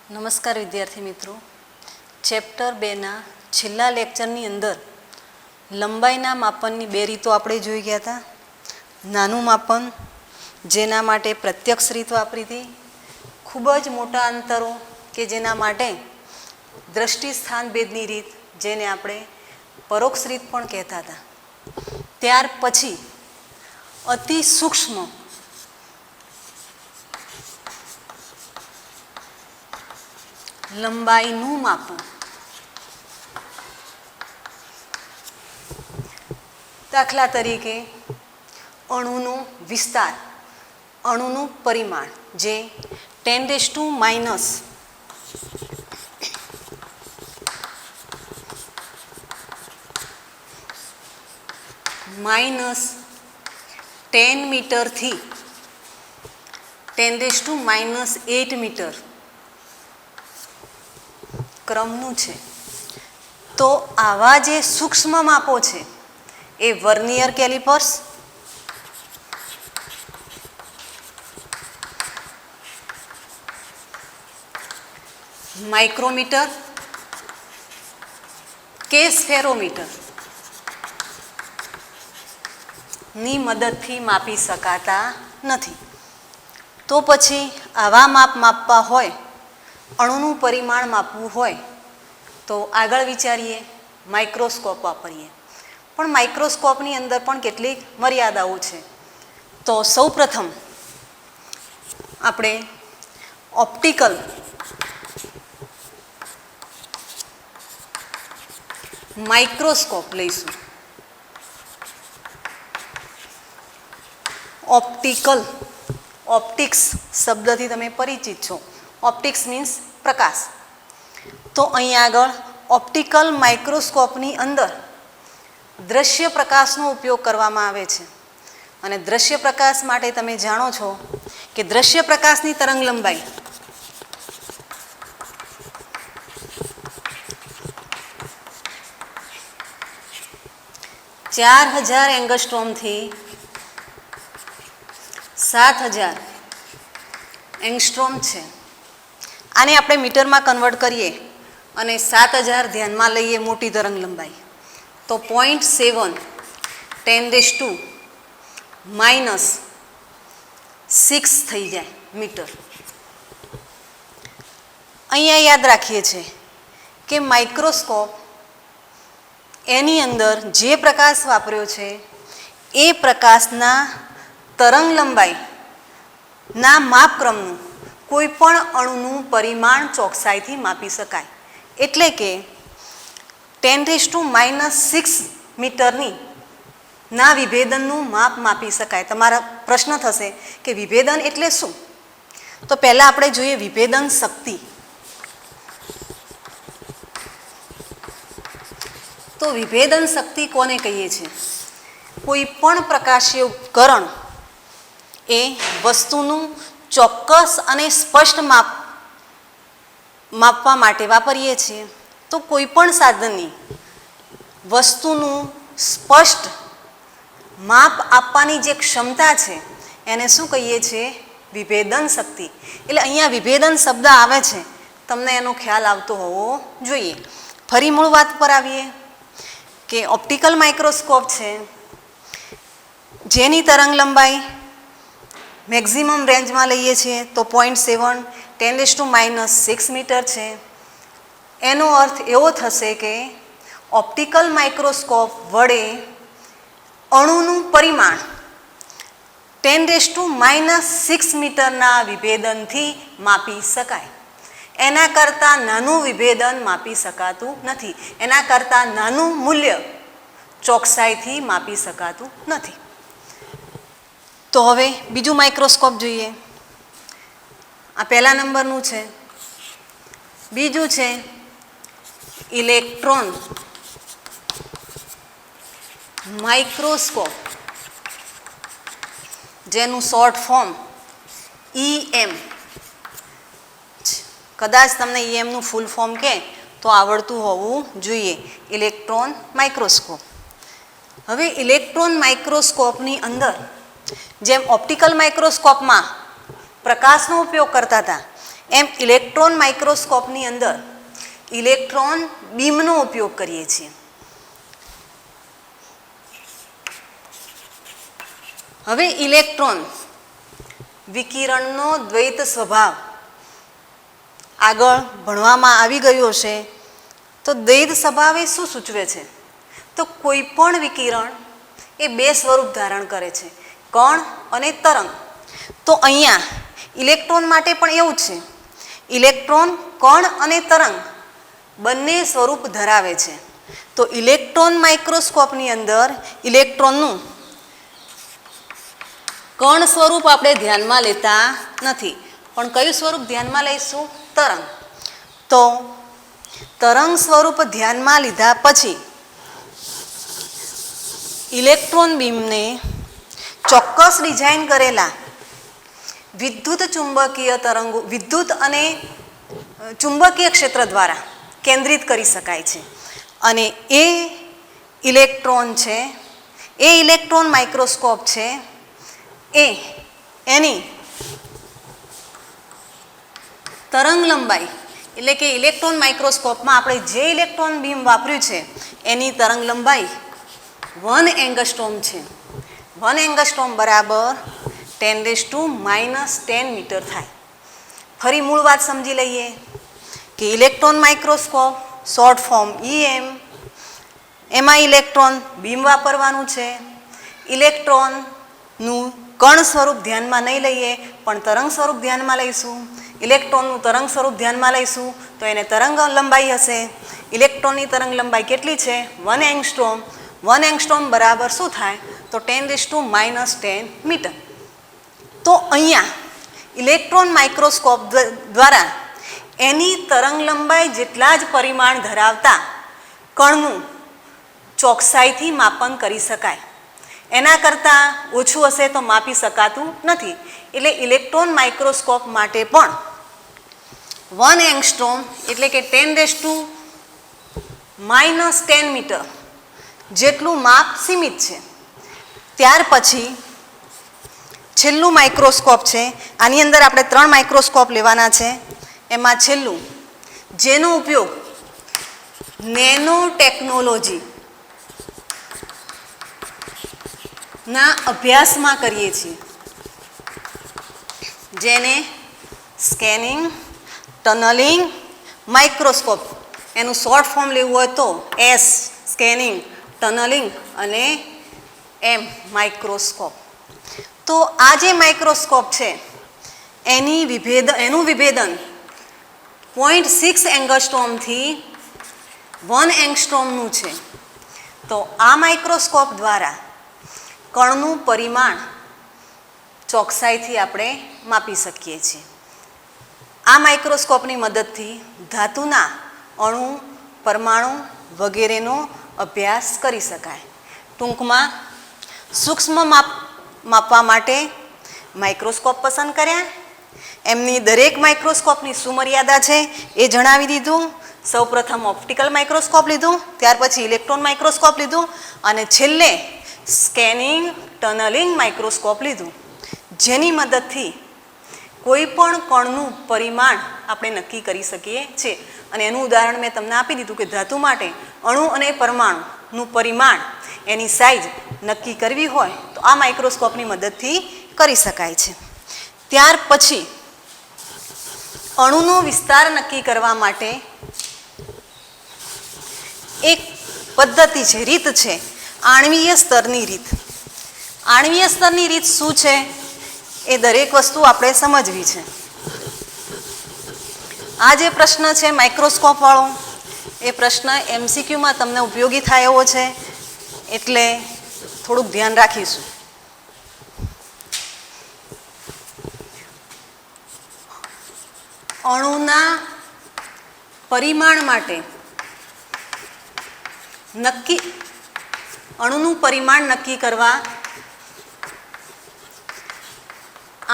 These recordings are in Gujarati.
નમસ્કાર વિદ્યાર્થી મિત્રો, ચેપ્ટર 2ના છેલ્લા લેક્ચરની અંદર લંબાઈના માપનની બે રીતો આપણે જોઈ ગયા હતા. નાનું માપન, જેના માટે પ્રત્યક્ષ રીત વાપરી હતી. ખૂબ જ મોટા અંતરો કે જેના માટે દ્રષ્ટિ સ્થાન ભેદની રીત, જેને આપણે પરોક્ષ રીત પણ કહેતા હતા. ત્યાર પછી અતિ સૂક્ષ્મ લંબાઈનું માપન. દાખલા તરીકે અણુનો વિસ્તાર, અણુનું પરિમાણ, જે 10⁻⁻10 મીટરથી 10⁻8 મીટર ક્રમનું છે. તો આવા જે સૂક્ષ્મ માપો છે એ વર્નિયર કેલિપર્સ, માઇક્રોમીટર કે સ્ફેરોમીટર ની મદદથી માપી શકાતા નથી. તો પછી આવા માપ માપવા હોય, અણુનું પરિમાણ માપવું હોય, તો આગળ વિચારીએ, માઇક્રોસ્કોપ વાપરીએ. પણ માઇક્રોસ્કોપની અંદર પણ કેટલીક મર્યાદાઓ છે. તો સૌપ્રથમ આપણે ઓપ્ટિકલ માઇક્રોસ્કોપ લઈશું. ઓપ્ટિક્સ શબ્દથી તમે પરિચિત છો. ઓપ્ટિક્સ મીન્સ પ્રકાશ. તો અહીં આગળ ઓપ્ટિકલ માઇક્રોસ્કોપની અંદર દ્રશ્ય પ્રકાશનો ઉપયોગ કરવામાં આવે છે. અને દ્રશ્ય પ્રકાશ માટે તમે જાણો છો કે દ્રશ્ય પ્રકાશની તરંગ લંબાઈ (4000 એંગસ્ટ્રોમથી 7000 એંગસ્ટ્રોમ છે. આને આપણે મીટરમાં કન્વર્ટ કરીએ અને 7000 ધ્યાનમાં લઈએ મોટી તરંગ લંબાઈ, તો 0.7 10⁻6 થઈ જાય મીટર. અહીંયા યાદ રાખીએ છીએ કે માઇક્રોસ્કોપ એની અંદર જે પ્રકાશ વાપર્યો છે એ પ્રકાશના તરંગ લંબાઈના માપક્રમનું કોઈ પણ અણુનું પરિમાણ ચોકસાઈથી માપી શકાય. એટલે કે 10⁻6 મીટરની ના વિભેદનનું માપ માપી શકાય. તમારા પ્રશ્ન થશે કે વિભેદન એટલે શું? તો પહેલાં આપણે જોઈએ વિભેદન શક્તિ. તો વિભેદન શક્તિ કોને કહીએ છીએ? કોઈ પણ પ્રકાશીય ઉપકરણ એ વસ્તુનું ચોક્કસ અને સ્પષ્ટ માપવા માટે વાપરીએ છીએ. તો કોઈ પણ સાધનની વસ્તુનું સ્પષ્ટ માપ આપવાની જે ક્ષમતા છે એને શું કહીએ છીએ? વિભેદન શક્તિ. એટલે અહીંયા વિભેદન શબ્દ આવે છે, તમને એનો ખ્યાલ આવતો હોવો જોઈએ. ફરી મૂળ વાત પર આવીએ કે ઓપ્ટિકલ માઇક્રોસ્કોપ છે, જેની તરંગ લંબાઈ મેક્ઝિમમ રેન્જમાં લઈએ છીએ તો 0.7 10⁻6 મીટર છે. એનો અર્થ એવો થશે કે ઓપ્ટિકલ માઇક્રોસ્કોપ વડે અણુનું પરિમાણ 10⁻6 મીટરના વિભેદનથી માપી શકાય. એના કરતાં નાનું વિભેદન માપી શકાતું નથી. એના કરતાં નાનું મૂલ્ય ચોકસાઈથી માપી શકાતું નથી. તો હવે બીજું માઇક્રોસ્કોપ જોઈએ. આ પહેલા નંબરનું છે. બીજું છે ઇલેક્ટ્રોન માઇક્રોસ્કોપ, જેનું શોર્ટ ફોર્મ EM. કદાચ તમને EMનું ફૂલ ફોર્મ કહે તો આવડતું હોવું જોઈએ. Electron microscope. હવે ઇલેક્ટ્રોન માઇક્રોસ્કોપની અંદર જેમ ઓપ્ટિકલ માઇક્રોસ્કોપમાં પ્રકાશનો ઉપયોગ કરતા હતા, એમ ઇલેક્ટ્રોન માઇક્રોસ્કોપની અંદર ઇલેક્ટ્રોન બીમનો ઉપયોગ કરીએ છીએ. હવે ઇલેક્ટ્રોન વિકિરણનો દ્વૈત સ્વભાવ આગળ ભણવામાં આવી ગયો છે. તો દ્વૈત સ્વભાવ એ શું સૂચવે છે? તો કોઈ પણ વિકિરણ એ બે સ્વરૂપ ધારણ કરે છે, કણ અને તરંગ. તો અહીંયા ઇલેક્ટ્રોન માટે પણ એવું જ છે. ઇલેક્ટ્રોન કણ અને તરંગ બંને સ્વરૂપ ધરાવે છે. તો ઇલેક્ટ્રોન માઇક્રોસ્કોપની અંદર ઇલેક્ટ્રોનનું કણ સ્વરૂપ આપણે ધ્યાનમાં લેતા નથી, પણ કયું સ્વરૂપ ધ્યાનમાં લઈશું? તરંગ. તો તરંગ સ્વરૂપ ધ્યાનમાં લીધા પછી ઇલેક્ટ્રોન બીમને ચોક્કસ ડિઝાઇન કરેલા વિદ્યુત ચુંબકીય તરંગો, વિદ્યુત અને ચુંબકીય ક્ષેત્ર દ્વારા કેન્દ્રિત કરી શકાય છે. અને એ ઇલેક્ટ્રોન છે, એ ઇલેક્ટ્રોન માઇક્રોસ્કોપ છે, એની તરંગ લંબાઈ એટલે કે ઇલેક્ટ્રોન માઇક્રોસ્કોપમાં આપણે જે ઇલેક્ટ્રોન બીમ વાપર્યું છે એની તરંગ લંબાઈ 1 એંગસ્ટ્રોમ છે. 1 એંગસ્ટ્રોમ બરાબર 10⁻⁻10 મીટર થાય. ફરી મૂળ વાત સમજી લઈએ કે electron microscope short form EM, એમાં ઇલેક્ટ્રોન બીમ વાપરવાનું છે. ઇલેક્ટ્રોનનું કણ સ્વરૂપ ધ્યાનમાં નહીં લઈએ, પણ તરંગ સ્વરૂપ ધ્યાનમાં લઈશું. ઇલેક્ટ્રોનનું તરંગ સ્વરૂપ ધ્યાનમાં લઈશું તો એને તરંગ લંબાઈ હશે. ઇલેક્ટ્રોનની તરંગ લંબાઈ કેટલી છે? 1 એંગસ્ટ્રોમ. 1 એંગસ્ટ્રોમ બરાબર શું થાય? તો 10⁻10 મીટર. તો અહીંયા ઇલેક્ટ્રોન માઇક્રોસ્કોપ દ્વારા એની તરંગ લંબાઈ જેટલા જ પરિમાણ ધરાવતા કણનું ચોકસાઈથી માપન કરી શકાય. એના કરતાં ઓછું હશે તો માપી શકાતું નથી. એટલે ઇલેક્ટ્રોન માઇક્રોસ્કોપ માટે પણ 1 એંગસ્ટ્રોમ એટલે કે 10⁻10 મીટર જેટલું માપ સીમિત છે. ત્યાર પછી છેલ્લું માઇક્રોસ્કોપ છે. આની અંદર આપણે 3 માઇક્રોસ્કોપ લેવાના છે. એમાં છેલ્લું જેનો ઉપયોગ નેનો ટેકનોલોજી ના અભ્યાસમાં કરીએ છીએ, જેને સ્કેનિંગ ટનલિંગ માઇક્રોસ્કોપ, એનું શોર્ટ ફોર્મ લેવું હોય તો S સ્કેનિંગ ટનલિંગ અને M માઇક્રોસ્કોપ. તો આ જે માઇક્રોસ્કોપ છે એનું વિભેદન 0.6 એંગસ્ટ્રોમથી 1 એંગસ્ટ્રોમનું છે. તો આ માઇક્રોસ્કોપ દ્વારા કણનું પરિમાણ ચોકસાઈથી આપણે માપી શકીએ છીએ. આ માઇક્રોસ્કોપની મદદથી ધાતુના અણુ, પરમાણુ વગેરેનો અભ્યાસ કરી શકાય. ટૂંકમાં સૂક્ષ્મ માપવા માટે માઇક્રોસ્કોપ પસંદ કર્યા. એમની દરેક માઇક્રોસ્કોપની શું મર્યાદા છે એ જણાવી દીધું. સૌપ્રથમ ઓપ્ટિકલ માઇક્રોસ્કોપ લીધું, ત્યાર પછી ઇલેક્ટ્રોન માઇક્રોસ્કોપ લીધું અને છેલ્લે સ્કેનિંગ ટનલિંગ માઇક્રોસ્કોપ લીધું, જેની મદદથી કોઈ પણ કણનું પરિમાણ આપણે નક્કી કરી શકીએ છીએ. અને એનું ઉદાહરણ મેં તમને આપી દીધું કે ધાતુ માટે અણુ અને પરમાણુનું પરિમાણ, એની સાઇઝ નક્કી કરવી હોય તો આ માઇક્રોસ્કોપની મદદથી કરી શકાય છે. ત્યાર પછી અણુનો વિસ્તાર નક્કી કરવા માટે એક પદ્ધતિ છે, રીત છે, આણ્વીય સ્તરની રીત. આણ્વીય સ્તરની રીત શું છે એ દરેક વસ્તુ આપણે સમજવી છે. આ જે પ્રશ્ન છે માઇક્રોસ્કોપ વાળો, એ પ્રશ્ન MCQમાં તમને ઉપયોગી થાય એવો છે, એટલે થોડુંક ધ્યાન રાખીશું. અણુના પરિમાણ માટે અણુનું પરિમાણ નક્કી કરવા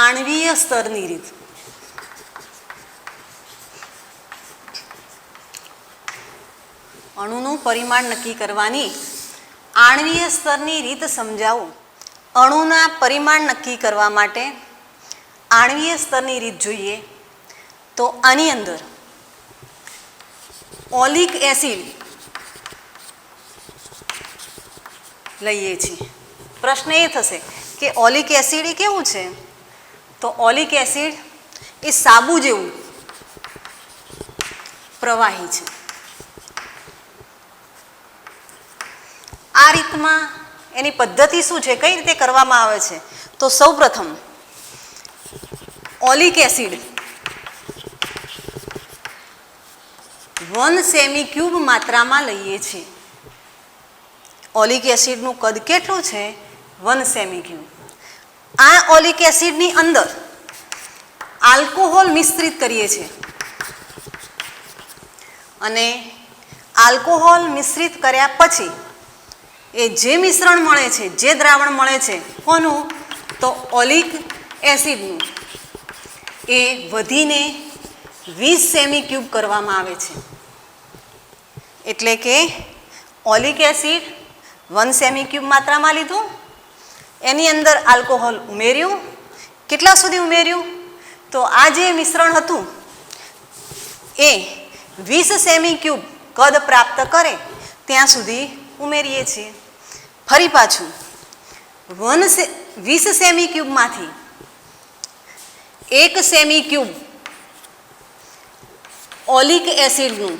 આણ્વીય સ્તરની રીત. અણુનું પરિમાણ નક્કી કરવાની આણ્વીય સ્તરની રીત સમજાવું. અણુના પરિમાણ નક્કી કરવા માટે આણ્વીય સ્તરની રીત જોઈએ તો આની અંદર ઓલિક એસિડ લઈએ છીએ. પ્રશ્ન એ થશે કે ઓલિક એસિડ એ કેવું છે? તો ઓલિક એસિડ એ સાબુ જેવું પ્રવાહી છે. આ રીતમાં એની પદ્ધતિ શું છે, કઈ રીતે કરવામાં આવે છે? તો સૌપ્રથમ ઓલિક એસિડ 1 સેમી ક્યુબ માત્રામાં લઈએ છીએ. ઓલિક એસિડનું કદ કેટલું છે? 1 સેમી ક્યુબ. આ ઓલિક એસિડની અંદર આલ્કોહોલ મિશ્રિત કરીએ છીએ અને આલ્કોહોલ મિશ્રિત કર્યા પછી એ જે મિશ્રણ મળે છે, જે દ્રાવણ મળે છે, કોનું? તો ઓલિક એસિડનું, એ વધીને 20 સેમી ક્યુબ કરવામાં આવે છે. એટલે કે ઓલિક એસિડ 1 સેમી ક્યુબ માત્રામાં લીધું, એની અંદર આલ્કોહોલ ઉમેર્યું. કેટલા સુધી ઉમેર્યું? તો આ જે મિશ્રણ હતું એ 20 સેમી ક્યુબ કદ પ્રાપ્ત કરે ત્યાં સુધી ઉમેરીએ છીએ. ફરી પાછું 20 સેમી ક્યુબમાંથી 1 સેમી ક્યુબ ઓલિક એસિડનું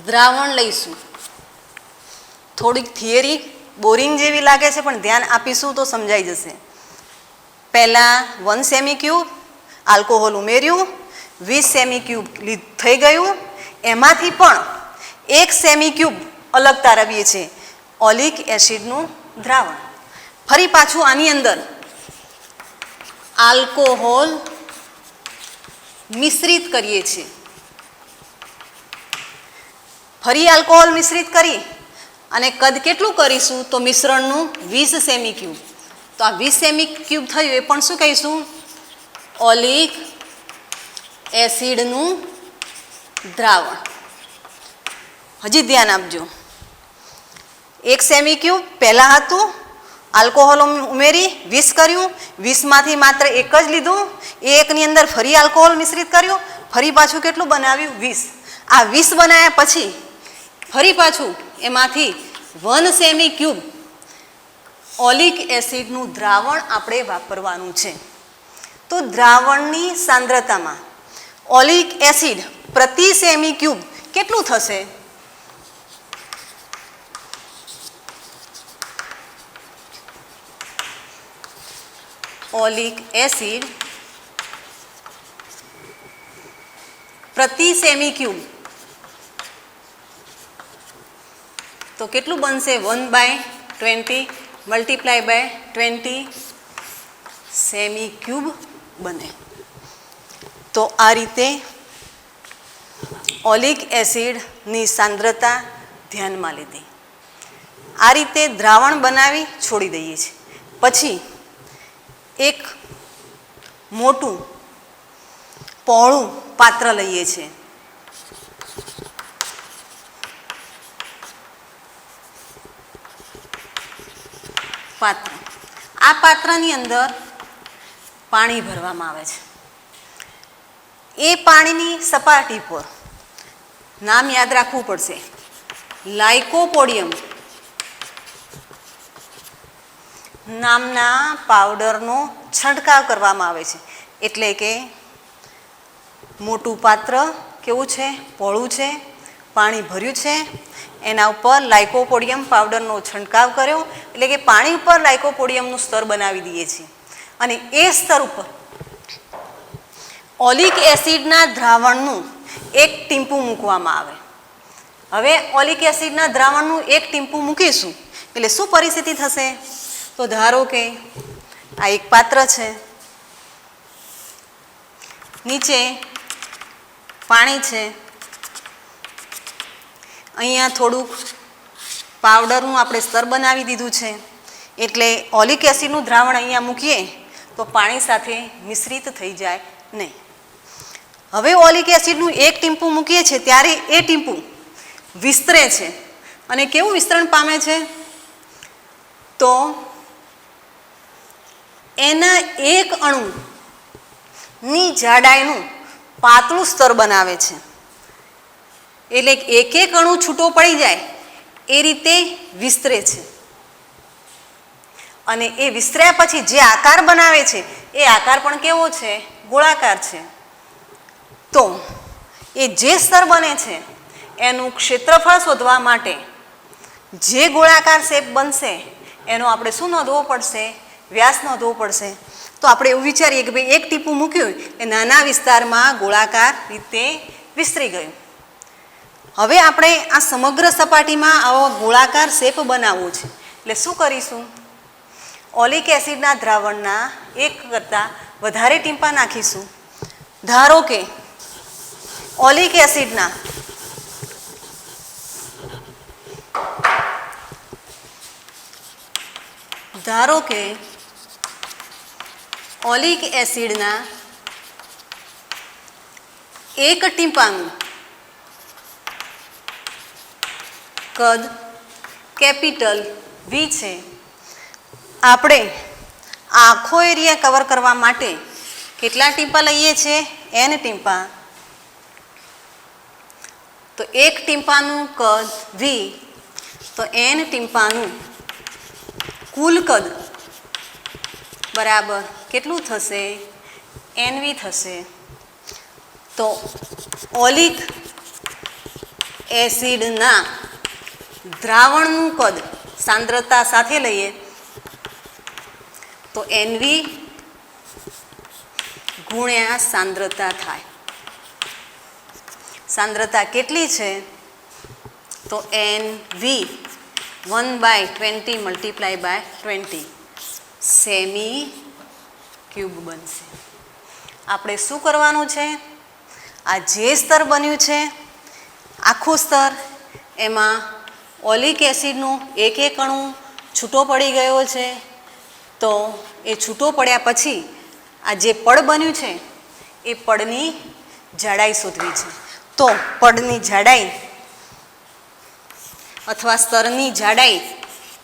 દ્રાવણ લઈશું. થોડીક થિયરી બોરિંગ જેવી લાગે છે, પણ ધ્યાન આપીશું તો સમજાઈ જશે. પહેલાં 1 સેમી ક્યુબ આલ્કોહોલ ઉમેર્યું, 20 સેમી ક્યુબ થઈ ગયું. એમાંથી પણ 1 સેમી ક્યુબ અલગ તારવીએ છીએ ઓલિક એસિડનું દ્રાવણ. ફરી પાછું આની અંદર આલ્કોહોલ મિશ્રિત કરીએ છીએ. ફરી આલ્કોહોલ મિશ્રિત કરી અને કદ કેટલું કરીશું? તો મિશ્રણનું 20 સેમી ક્યુબ. તો આ 20 સેમી ક્યુબ થયું એ પણ શું કહીશું? ઓલિક એસિડનું દ્રાવણ. હજી ધ્યાન આપજો. 1 સેમી ક્યુબ પહેલાં હતું, આલ્કોહોલ ઉમેરી 20 કર્યું, 20માંથી માત્ર 1 જ લીધું, એ એકની અંદર ફરી આલ્કોહોલ મિશ્રિત કર્યું, ફરી પાછું કેટલું બનાવ્યું? 20. આ 20 બનાવ્યા પછી ફરી પાછું એમાંથી 1 સેમી ક્યુબ ઓલિક એસિડનું દ્રાવણ આપણે વાપરવાનું છે. તો દ્રાવણની સાંદ્રતામાં ઓલિક એસિડ પ્રતિ સેમી ક્યુબ કેટલું થશે? ઓલિક એસિડ પ્રતિ સેમી ક્યુબ તો કેટલું બનશે? 1/20 મલ્ટીપ્લાય બાય 20 સેમી ક્યુબ બને. તો આ રીતે ઓલિક એસિડની સાંદ્રતા ધ્યાનમાં લીધી. આ રીતે દ્રાવણ બનાવી છોડી દઈએ છીએ. પછી એક મોટું પહોળું પાત્ર લઈએ છીએ. પાત્ર. આ પાત્રની અંદર પાણી ભરવામાં આવે છે. એ પાણીની સપાટી પર નામ યાદ રાખવું પડશે, લાઇકોપોડિયમ નામના પાવડરનો છંટકાવ કરવામાં આવે છે. એટલે કે મોટું પાત્ર કેવું છે? પહોળું છે, પાણી ભર્યું છે, એના ઉપર લાઇકોપોડિયમ પાવડરનો છંટકાવ કર્યો. એટલે કે પાણી ઉપર લાઇકોપોડિયમનું સ્તર બનાવી દઈએ છીએ અને એ સ્તર ઉપર ઓલિક એસિડના દ્રાવણનું 1 ટીમ્પું મૂકવામાં આવે. હવે ઓલિક એસિડના દ્રાવણનું 1 ટીમ્પું મૂકીશું એટલે શું પરિસ્થિતિ થશે? તો ધારો કે આ એક પાત્ર છે, નીચે પાણી છે, અહીંયા થોડુંક પાવડરનું આપણે સ્તર બનાવી દીધું છે. એટલે ઓલિક એસિડનું દ્રાવણ અહીંયા મૂકીએ તો પાણી સાથે મિશ્રિત થઈ જાય નહીં. હવે ઓલિક એસિડનું 1 ટીમ્પું મૂકીએ છીએ ત્યારે એ ટીમ્પું વિસ્તરે છે. અને કેવું વિસ્તરણ પામે છે? તો એના એક અણુની જાડાઈનું પાતળું સ્તર બનાવે છે. એટલે એક એક અણુ છૂટો પડી જાય એ રીતે વિસ્તરે છે. અને એ વિસ્તર્યા પછી જે આકાર બનાવે છે એ આકાર પણ કેવો છે? ગોળાકાર છે. તો એ જે સ્તર બને છે એનું ક્ષેત્રફળ શોધવા માટે જે ગોળાકાર શેપ બનશે એનો આપણે શું નોંધવો પડશે? વ્યાસ નોંધવો પડશે. તો આપણે એવું વિચારીએ કે ભાઈ એક ટીપું મૂક્યું એ નાના વિસ્તારમાં ગોળાકાર રીતે વિસ્તરી ગયું. હવે આપણે આ સમગ્ર સપાટીમાં આવો ગોળાકાર શેપ બનાવવો છે. એટલે શું કરીશું? ઓલિક એસિડના દ્રાવણના એક કરતાં વધારે ટીમ્પા નાખીશું. ધારો કે ઓલિક એસિડના એક ટીમ્પાનું કદ કેપિટલ V છે. આપણે આખો એરિયા કવર કરવા માટે કેટલા ટીમ્પા લઈએ છીએ? N ટીમ્પા. તો એક ટીમ્પાનું કદ V, તો N ટીમ્પાનું કુલ કદ બરાબર કેટલું થશે? NV થશે. તો ઓલિક એસિડના દ્રાવણનું કદ સાંદ્રતા સાથે લઈએ તો NV ગુણ્યા સાંદ્રતા થાય. સાંદ્રતા કેટલી છે? તો NV 1/20 × 20 સેમી ક્યુબ બનશે. આપણે શું કરવાનું છે? આ જે સ્તર બન્યું છે આખું સ્તર, એમાં ઓલિક એસિડનું એક એક અણુ છૂટો પડી ગયો છે. તો એ છૂટો પડ્યા પછી આ જે પડ બન્યું છે એ પડની જાડાઈ શોધવી છે. તો પડની જાડાઈ અથવા સ્તરની જાડાઈ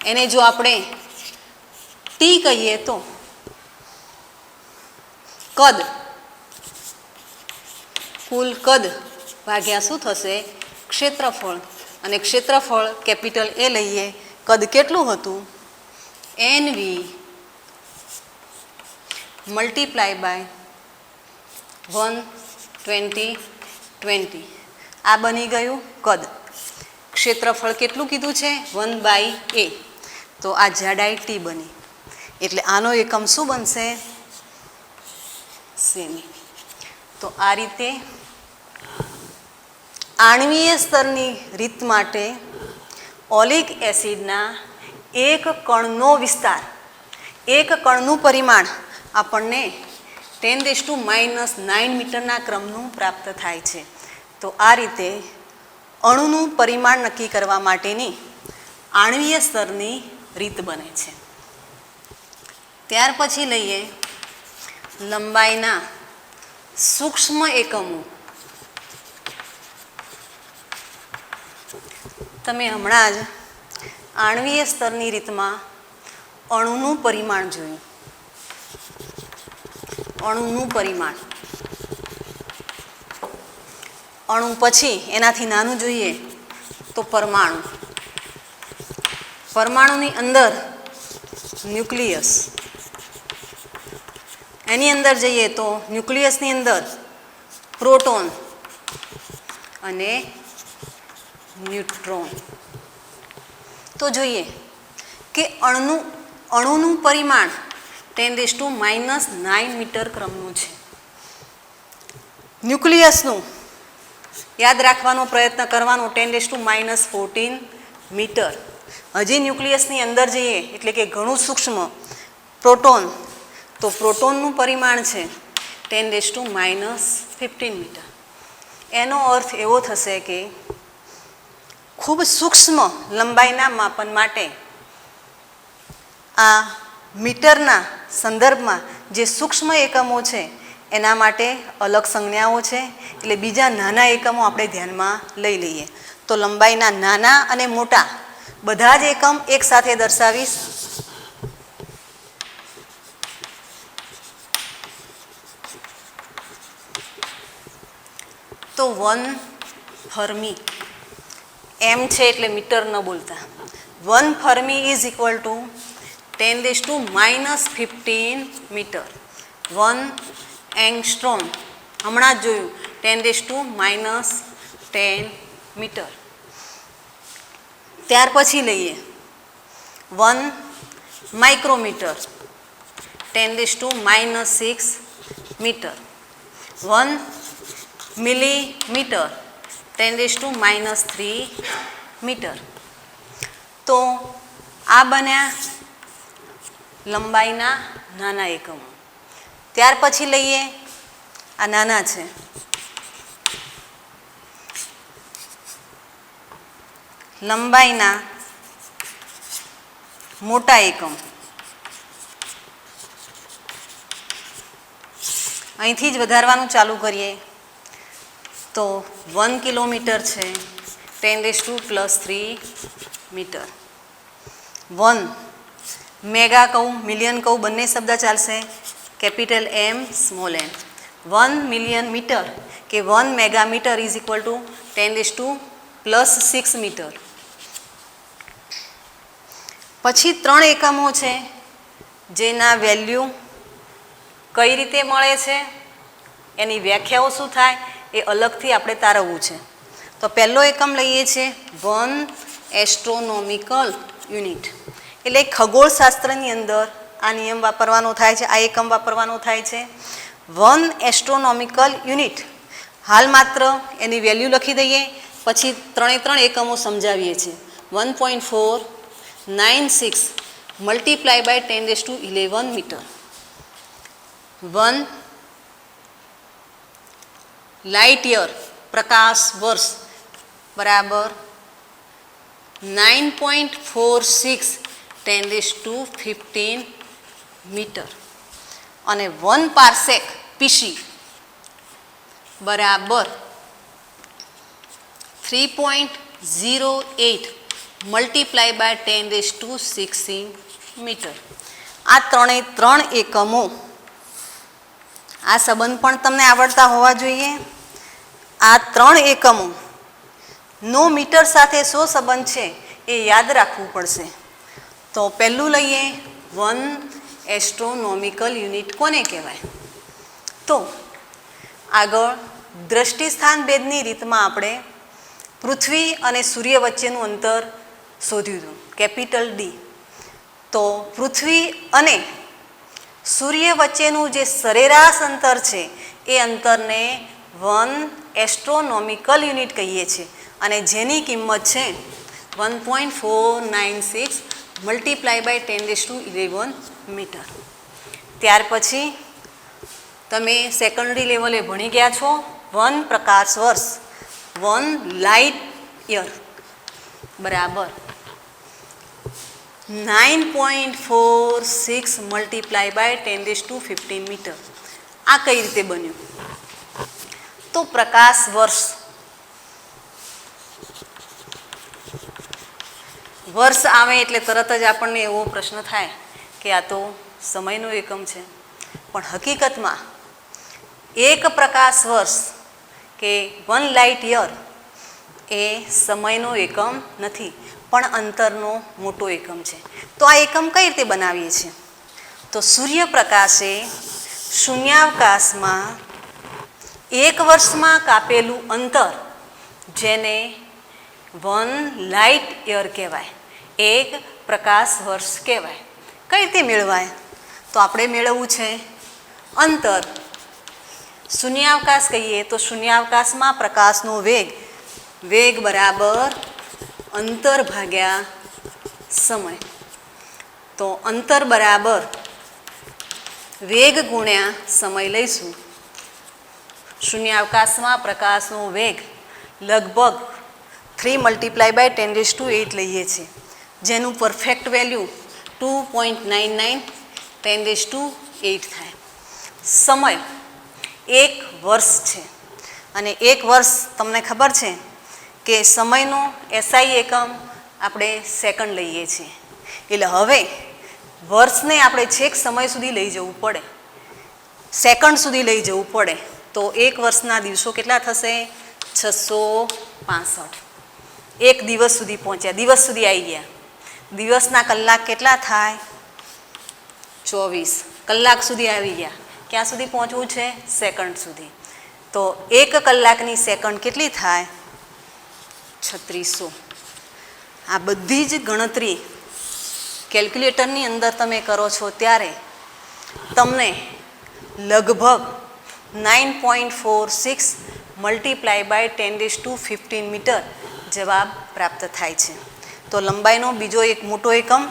એને જો આપણે T કહીએ તો કદ, કુલ કદ ભાગ્યા શું થશે? ક્ષેત્રફળ. અને ક્ષેત્રફળ કેપિટલ A લઈએ. કદ કેટલું હતું? NV × 1/20 આ બની ગયું કદ. ક્ષેત્રફળ કેટલું કીધું છે? 1/A. તો આ જાડાઈ T બની. એટલે આનો એકમ શું બનશે? સેમી. તો આ રીતે આણ્વીય સ્તરની રીત માટે ઓલિક એસિડના એક કણનો વિસ્તાર, એક કણનું પરિમાણ આપણને 10⁻⁹ મીટરના ક્રમનું પ્રાપ્ત થાય છે. તો આ રીતે અણુનું પરિમાણ નક્કી કરવા માટેની આણ્વીય સ્તરની રીત બને છે. ત્યાર પછી લઈએ લંબાઈના સૂક્ષ્મ એકમો. તમે હમણાં જ આણ્વીય સ્તરની રીતમાં અણુનું પરિમાણ જોયું. અણુનું પરિમાણ, અણુ પછી એનાથી નાનું જોઈએ તો પરમાણુ. પરમાણુની અંદર ન્યુક્લિયસ. એની અંદર જઈએ તો ન્યુક્લિયસની અંદર પ્રોટોન અને ન્યુટ્રોન. તો જોઈએ કે અણુનું પરિમાણ 10⁻⁹ મીટર ક્રમનું છે. ન્યુક્લિયસનું યાદ રાખવાનો પ્રયત્ન કરવાનો 10⁻14 મીટર. હજી ન્યુક્લિયસની અંદર જઈએ એટલે કે ઘણું સૂક્ષ્મ પ્રોટોન, તો પ્રોટોનનું પરિમાણ છે 10⁻15 મીટર. એનો અર્થ એવો થશે કે ખૂબ સૂક્ષ્મ લંબાઈના માપન માટે આ મીટરના સંદર્ભમાં જે સૂક્ષ્મ એકમો છે એના માટે અલગ સંજ્ઞાઓ છે. એટલે બીજા નાના એકમો આપણે ધ્યાનમાં લઈ લઈએ. તો લંબાઈના નાના અને મોટા બધા જ એકમ એક સાથે દર્શાવીશ. તો 1 ફર્મી, એમ છે એટલે મીટર ન બોલતા, 1 fermi is equal to 10⁻15 metre. 1 angstrom હમણાં જ જોયું 10⁻10 મીટર. ત્યાર પછી લઈએ 1 માઇક્રોમીટર 10⁻6 મીટર. 1 millimetre 10⁻3 metre. તો આ બન્યા લંબાઈના નાના એકમો. ત્યાર પછી લઈએ, આ નાના છે, લંબાઈના મોટા એકમ. અહીંથી જ વધારવાનું ચાલુ કરીએ તો 1 કિલોમીટર છે 10⁻3 મીટર. 1 મેગા કહું, મિલિયન કહું, બંને શબ્દ ચાલશે, capital M small m. 1 million metre કે 1 megametre is equal to 10⁻6 metre. પછી 3 એકમો છે જેના વેલ્યુ કઈ રીતે મળે છે, એની વ્યાખ્યાઓ શું થાય એ અલગથી આપણે તારવવું છે. તો પહેલો એકમ લઈએ છીએ 1 એસ્ટ્રોનોમિકલ યુનિટ, એટલે ખગોળશાસ્ત્રની અંદર આ નિયમ વાપરવાનો થાય છે, આ એકમ વાપરવાનો થાય છે. 1 એસ્ટ્રોનોમિકલ યુનિટ, હાલ માત્ર એની વેલ્યુ લખી દઈએ, પછી 3 એકમો સમજાવીએ છીએ. 1.496 multiply by 10⁻11 metre. 1 light year પ્રકાશ વર્ષ બરાબર 9.46 10⁻15 મીટર. અને 1 પાર્સેક પીસી બરાબર 3.08 મલ્ટીપ્લાય બાય 10⁻16 મીટર. આ 3 એકમો, આ સંબંધ પણ તમને આવડતા હોવા જોઈએ. આ 3 એકમો નો મીટર સાથે શો સંબંધ છે એ યાદ રાખવું પડશે. તો પહેલું લઈએ 1 એસ્ટ્રોનોમિકલ યુનિટ કોને કહેવાય? તો આગળ દ્રષ્ટિસ્થાન ભેદની રીતમાં આપણે પૃથ્વી અને સૂર્ય વચ્ચેનું અંતર શોધ્યું હતું, કેપિટલ D. તો પૃથ્વી અને સૂર્ય વચ્ચેનું જે સરેરાશ અંતર છે એ અંતરને 1 એસ્ટ્રોનોમિકલ યુનિટ કહીએ છીએ, અને જેની કિંમત છે 1.496 મલ્ટીપ્લાય બાય 10⁻11 મીટર. ત્યાર પછી તમે સેકન્ડરી લેવલે ભણી ગયા છો 1 પ્રકાશ વર્ષ 1 લાઇટ યર બરાબર 9.46 મલ્ટીપ્લાય બાય 10⁻15 મીટર. આ કઈ રીતે બન્યું? તો પ્રકાશ વર્ષ, વર્ષ આવે એટલે તરત જ આપણને એવો પ્રશ્ન થાય કે આ તો સમયનો એકમ છે, પણ હકીકતમાં એક પ્રકાશ વર્ષ કે 1 લાઇટ યર એ સમયનો એકમ નથી, પણ અંતરનો મોટો એકમ છે. તો આ એકમ કઈ રીતે બનાવીએ છીએ? તો સૂર્યપ્રકાશે શૂન્યાવકાશમાં 1 વર્ષમાં કાપેલું અંતર, જેને 1 લાઇટ યર કહેવાય, 1 પ્રકાશ વર્ષ કહેવાય. કઈ રીતે મેળવાય? તો આપણે મેળવવું છે અંતર. શૂન્યાવકાશ કહીએ તો શૂન્યાવકાશમાં પ્રકાશનો વેગ, વેગ બરાબર અંતર ભાગ્યા સમય. તો અંતર બરાબર વેગ ગુણ્યા સમય લઈશું. શૂન્યાવકાશમાં પ્રકાશનો વેગ લગભગ 3 મલ્ટીપ્લાય બાય 10⁻8 લઈએ છીએ, જેનું પરફેક્ટ વેલ્યુ 2.99 10⁻8 થાય. સમય 1 વર્ષ છે, અને 1 વર્ષ તમને ખબર છે કે સમયનો SI એકમ આપણે સેકન્ડ લઈએ છીએ. એટલે હવે વર્ષને આપણે છેક સમય સુધી લઈ જવું પડે, સેકન્ડ સુધી લઈ જવું પડે. તો 1 વર્ષના દિવસો કેટલા થશે? 665. એક દિવસ સુધી પહોંચ્યા, દિવસ સુધી આવી ગયા. દિવસના કલાક કેટલા થાય? 24. કલાક સુધી આવી ગયા. ક્યાં સુધી પહોંચવું છે? સેકન્ડ સુધી. તો 1 કલાકની સેકન્ડ કેટલી થાય? 3600. આ બધી જ ગણતરી કેલ્ક્યુલેટરની અંદર તમે કરો છો ત્યારે તમને લગભગ 9.46 મલ્ટીપ્લાય બાય 10⁻15 મીટર જવાબ પ્રાપ્ત થાય છે. તો લંબાઈનો બીજો એક મોટો એકમ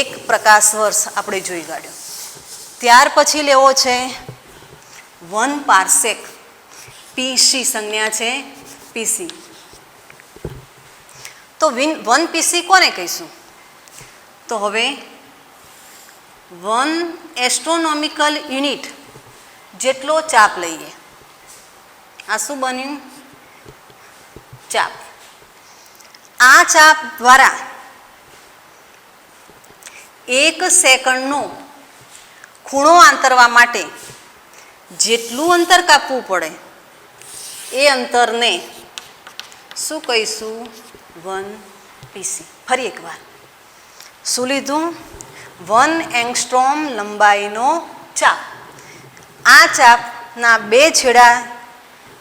1 પ્રકાશ વર્ષ આપણે જોઈ કાઢ્યો. ત્યાર પછી લેવો છે 1 પાર્સેક. પીસી સંજ્ઞા છે, પીસી. તો 1 પીસી કોને કહીશું? તો હવે 1 એસ્ટ્રોનોમિકલ યુનિટ જેટલો ચાપ લઈએ. આ શું બન્યું? ચાપ. આ ચાપ દ્વારા 1 સેકન્ડનો ખૂણો આંતરવા માટે જેટલું અંતર કાપવું પડે એ અંતરને શું કહીશું? 1 પીસી. ફરી એકવાર શું લીધું? 1 એંગસ્ટ્રોમ લંબાઈનો ચાપ. આ ચાપના 2 છેડા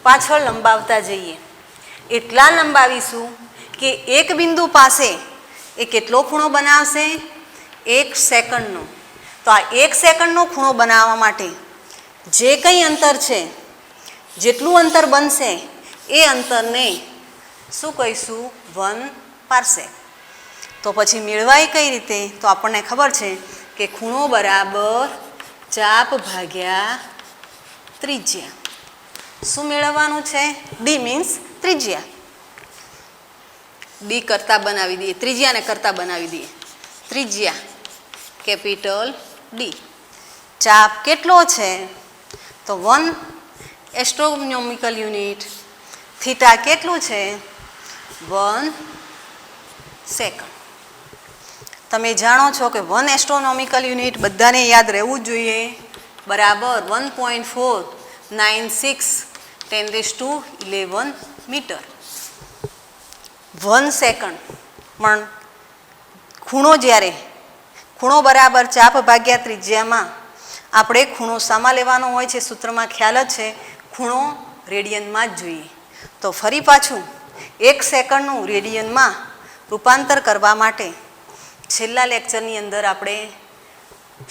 પાછળ લંબાવતા જઈએ. એટલા લંબાવીશું કે એક બિંદુ પાસે એ કેટલો ખૂણો બનાવશે? 1 સેકન્ડનો. તો આ 1 સેકન્ડનો ખૂણો બનાવવા માટે જે કંઈ અંતર છે, જેટલું અંતર બનશે એ અંતરને શું કહીશું? 1 પાર્સેક. તો પછી મેળવાય કઈ રીતે? તો આપણને ખબર છે કે ખૂણો બરાબર ચાપ ભાગ્યા ત્રિજ્યા. શું મેળવવાનું છે? ડી મીન્સ ત્રિજ્યા. ડી કરતા બનાવી દઈએ, ત્રિજ્યાને કરતા બનાવી દઈએ. ત્રિજ્યા કેપિટલ ડી. ચાપ કેટલો છે? તો 1 એસ્ટ્રોનોમિકલ યુનિટ. થીટા કેટલું છે? 1 સેકન્ડ. તમે જાણો છો કે 1 એસ્ટ્રોનોમિકલ યુનિટ બધાને યાદ રહેવું જ જોઈએ. બરાબર 1.496 10⁻11 મીટર. 1 સેકન્ડ. પણ ખૂણો બરાબર ચાપ ભાગ્યા ત્રિજ્યામાં આપણે ખૂણો શામાં લેવાનો હોય છે? સૂત્રમાં ખ્યાલ જ છે, ખૂણો રેડિયનમાં જ જોઈએ. તો ફરી પાછું 1 સેકન્ડનું રેડિયનમાં રૂપાંતર કરવા માટે છેલ્લા લેક્ચરની અંદર આપણે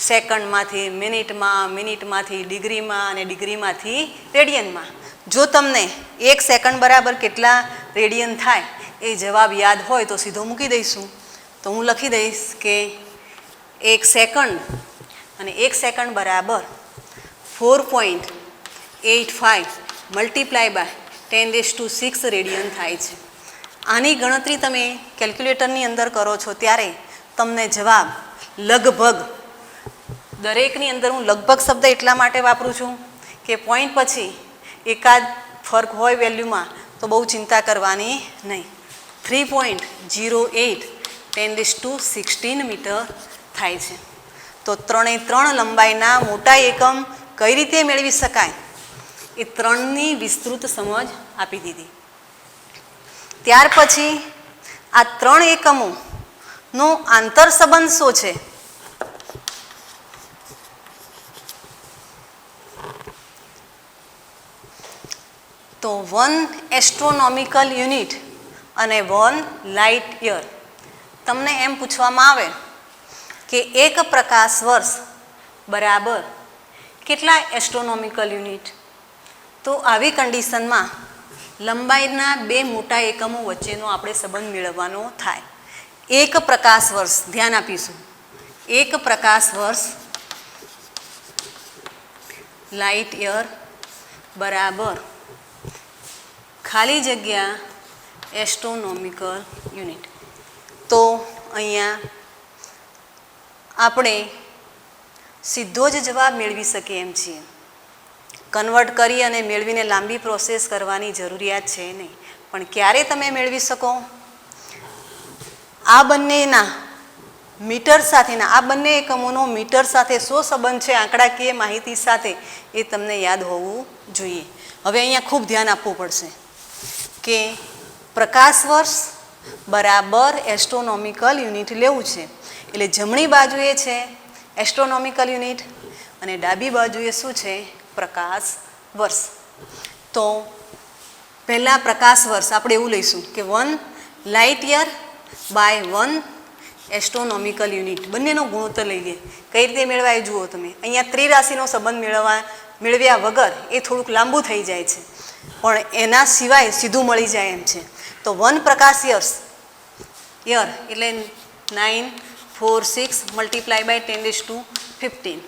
સેકન્ડમાંથી મિનિટમાં, મિનિટમાંથી ડિગ્રીમાં અને ડિગ્રીમાંથી રેડિયનમાં. જો તમને 1 સેકન્ડ બરાબર કેટલા રેડિયન થાય એ જવાબ યાદ હોય તો સીધો મૂકી દઈશું. તો હું લખી દઈશ કે 1 સેકન્ડ અને 1 સેકન્ડ બરાબર 4.85 મલ્ટીપ્લાય બાય 10⁻6 રેડિયન થાય છે. આની ગણતરી તમે કેલ્ક્યુલેટરની અંદર કરો છો ત્યારે તમને જવાબ લગભગ, દરેકની અંદર હું લગભગ શબ્દ એટલા માટે વાપરું છું કે પોઈન્ટ પછી એકાદ ફરક હોય વેલ્યુમાં તો બહુ ચિંતા કરવાની નહીં. 3.08 10⁻16 મીટર થાય છે. તો 3 લંબાઈના મોટા એકમ કઈ રીતે મેળવી શકાય એ 3ની વિસ્તૃત સમજ આપી દીધી. ત્યાર પછી આ 3 એકમોનો આંતર સંબંધ શું છે? તો 1 એસ્ટ્રોનોમિકલ યુનિટ અને 1 લાઇટ યર. તમને એમ પૂછવામાં આવે કે 1 પ્રકાશ વર્ષ બરાબર કેટલા એસ્ટ્રોનોમિકલ યુનિટ? તો આવી કન્ડિશનમાં લંબાઈના 2 મોટા એકમો વચ્ચેનો આપણે સંબંધ મેળવવાનો થાય. 1 પ્રકાશ વર્ષ, ધ્યાન આપીશું, 1 પ્રકાશ વર્ષ લાઇટ યર બરાબર ખાલી જગ્યા એસ્ટ્રોનોમિકલ યુનિટ. તો અહીંયા આપણે સીધો જ જવાબ મેળવી શકીએ એમ છીએ. કન્વર્ટ કરી અને મેળવીને લાંબી પ્રોસેસ કરવાની જરૂરિયાત છે નહીં. પણ ક્યારે તમે મેળવી શકો? આ બંનેના મીટર સાથેના, આ બંને એકમોનો મીટર સાથે શો સંબંધ છે આંકડાકીય માહિતી સાથે એ તમને યાદ હોવું જોઈએ. હવે અહીંયા ખૂબ ધ્યાન આપવું પડશે. કે પ્રકાશ વર્ષ બરાબર એસ્ટ્રોનોમિકલ યુનિટ લેવું છે. એટલે જમણી બાજુએ છે એસ્ટ્રોનોમિકલ યુનિટ અને ડાબી બાજુએ શું છે? પ્રકાશ વર્ષ. તો પહેલાં પ્રકાશ વર્ષ આપણે એવું લઈશું કે 1 light year by 1 astronomical unit, બંનેનો ગુણોત્તર લઈએ. કઈ રીતે મેળવાય જુઓ તમે. અહીંયા ત્રિરાશિનો સંબંધ મેળવ્યા વગર એ થોડુંક લાંબુ થઈ જાય છે, પણ એના સિવાય સીધું મળી જાય એમ છે. તો 1 પ્રકાશ યર એટલે 946 multiply by 10⁻15.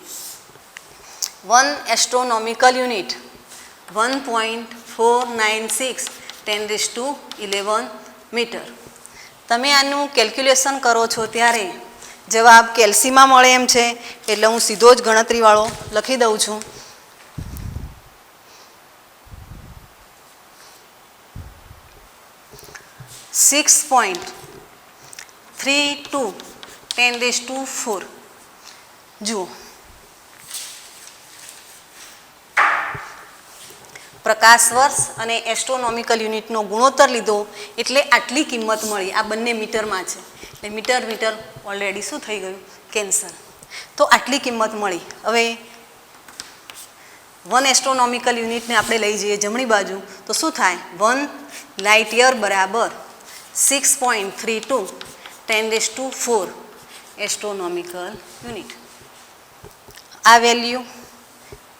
1 astronomical unit 1.496 10⁻11 metre. તમે આનું કેલ્ક્યુલેશન કરો છો ત્યારે જવાબ કેલ્સીમાં મળે એમ છે, એટલે હું સીધો જ ગણતરીવાળો લખી દઉં છું. 6.32 10⁻4. જુઓ, પ્રકાશ વર્ષ અને એસ્ટ્રોનોમિકલ યુનિટનો ગુણોત્તર લીધો એટલે આટલી કિંમત મળી. આ બંને મીટરમાં છે એટલે મીટર ઓલરેડી શું થઈ ગયું? કેન્સલ. તો આટલી કિંમત મળી. હવે 1 એસ્ટ્રોનોમિકલ યુનિટને આપણે લઈ જઈએ જમણી બાજુ તો શું થાય? 1 લાઇટ યર બરાબર 6.32 10⁻4 એસ્ટ્રોનોમિકલ યુનિટ. આ વેલ્યુ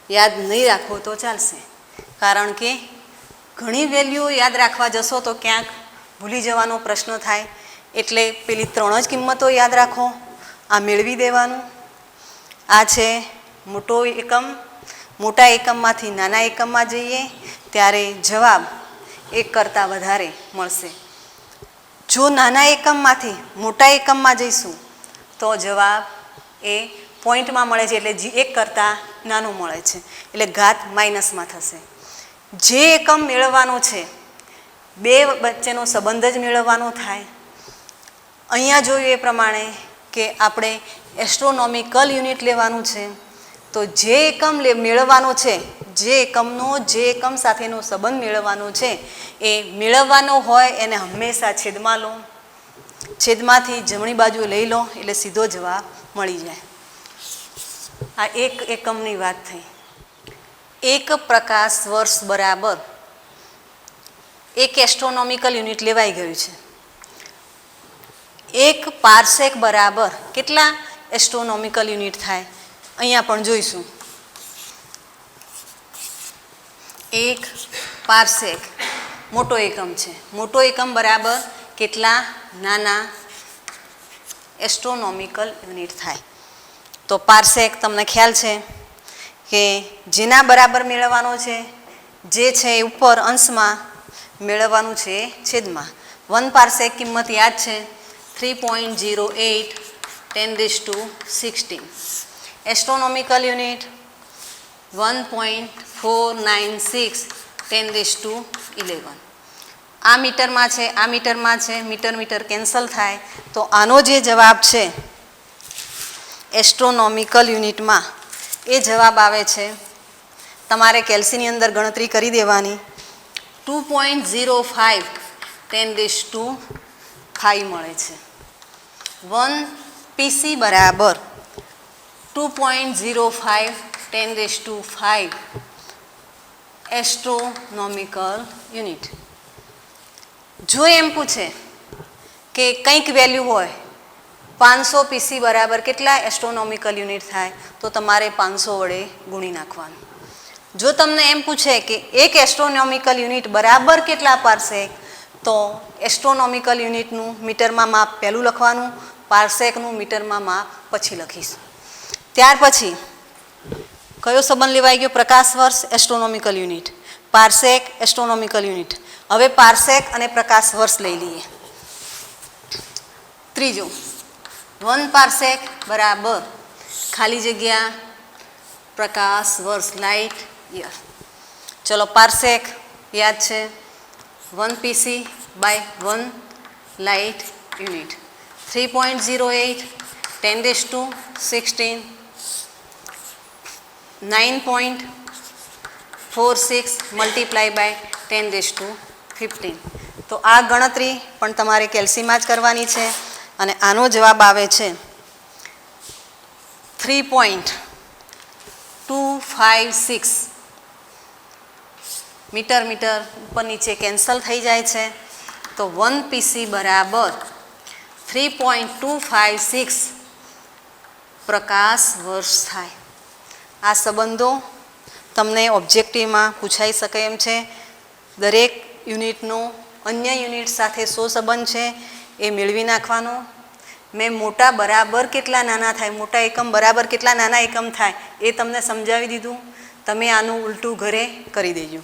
યાદ નહીં રાખો તો ચાલશે, કારણ કે ઘણી વેલ્યુ યાદ રાખવા જશો તો ક્યાંક ભૂલી જવાનો પ્રશ્ન થાય. એટલે પેલી 3 જ કિંમતો યાદ રાખો, આ મેળવી દેવાનું. આ છે મોટો એકમ, મોટા એકમમાંથી નાના એકમમાં જઈએ ત્યારે જવાબ 1 કરતાં વધારે મળશે. જો નાના એકમમાંથી મોટા એકમમાં જઈશું તો જવાબ એ પોઈન્ટમાં મળે છે, એટલે 1 કરતાં નાનું મળે છે, એટલે ઘાત માઇનસમાં થશે. જે એકમ મેળવવાનો છે બે વચ્ચેનો સંબંધ જ મેળવવાનો થાય. અહીંયા જોયું એ પ્રમાણે કે આપણે એસ્ટ્રોનોમિકલ યુનિટ લેવાનું છે, તો જે એકમ મેળવવાનો છે, જે એકમ સાથેનો સંબંધ મેળવવાનો છે એ મેળવવાનો હોય એને હંમેશા છેદમાં લો. છેદમાંથી જમણી બાજુ લઈ લો એટલે સીધો જવાબ મળી જાય. આ એક એકમની વાત થઈ. 1 પ્રકાશ વર્ષ બરાબર 1 એસ્ટ્રોનોમિકલ યુનિટ લેવાઈ ગયું છે. 1 પાર્સેક બરાબર કેટલા એસ્ટ્રોનોમિકલ યુનિટ થાય? અહીંયા પણ જોઈશું. 1 પાર્સેક મોટો એકમ છે. મોટો એકમ બરાબર કેટલા નાના એસ્ટ્રોનોમિકલ યુનિટ થાય? તો પાર્સેક તમને ખ્યાલ છે કે જેના બરાબર મેળવવાનો છે, જે છે એ ઉપર અંશમાં મેળવવાનું છે છેદમાં. 1 પાર્સેક કિંમત યાદ છે 3.08 10⁻16. Astronomical unit 1.496 10⁻11. આ મીટરમાં છે, આ મીટરમાં છે, મીટર કેન્સલ થાય. તો આનો જે જવાબ છે એસ્ટ્રોનોમિકલ યુનિટમાં એ જવાબ આવે છે, તમારે કેલ્સીની અંદર ગણતરી કરી દેવાની, 2.05 10⁻5 મળે છે. 1 PC બરાબર 2.05 10⁻5 એસ્ટ્રોનોમિકલ યુનિટ. જો એમ પૂછે કે કંઈક વેલ્યુ હોય 500 PC બરાબર કેટલા એસ્ટ્રોનોમિકલ યુનિટ થાય, તો તમારે 500 વડે ગુણી નાખવાનું. જો તમને એમ પૂછે કે 1 એસ્ટ્રોનોમિકલ યુનિટ બરાબર કેટલા પાર્સેક, તો એસ્ટ્રોનોમિકલ યુનિટનું મીટરમાં માપ પહેલું લખવાનું, પાર્સેકનું મીટરમાં માપ પછી લખીશું. ત્યાર પછી કયો સંબંધ લેવાઈ ગયો? પ્રકાશ વર્ષ એસ્ટ્રોનોમિકલ યુનિટ, પાર્સેક એસ્ટ્રોનોમિકલ યુનિટ. હવે પાર્સેક અને પ્રકાશ વર્ષ લઈ લઈએ. ત્રીજો 1 પાર્સેક બરાબર ખાલી જગ્યા પ્રકાશ વર્ષ લાઇટ યર. ચલો પાર્સેક યાદ છે 1 PC by 1 light unit. 3.08 10⁻16 9.46 multiply by 10⁻11. 15. તો આ ગણતરી પણ તમારે કેલ્સીમાં જ કરવાની છે અને આનો જવાબ આવે છે 3.256 મીટર. મીટર ઉપર નીચે કેન્સલ થઈ જાય છે તો 1 PC બરાબર 3.256 પ્રકાશ વર્ષ થાય. આ સંબંધો તમને ઓબ્જેક્ટિવમાં પૂછાઈ શકે એમ છે. દરેક યુનિટનો અન્ય યુનિટ સાથે શું સંબંધ છે એ મેળવી નાખવાનો. મેં મોટા બરાબર કેટલા નાના થાય, મોટા એકમ બરાબર કેટલા નાના એકમ થાય એ તમને સમજાવી દીધું. તમે આનું ઉલટું ઘરે કરી દેજો.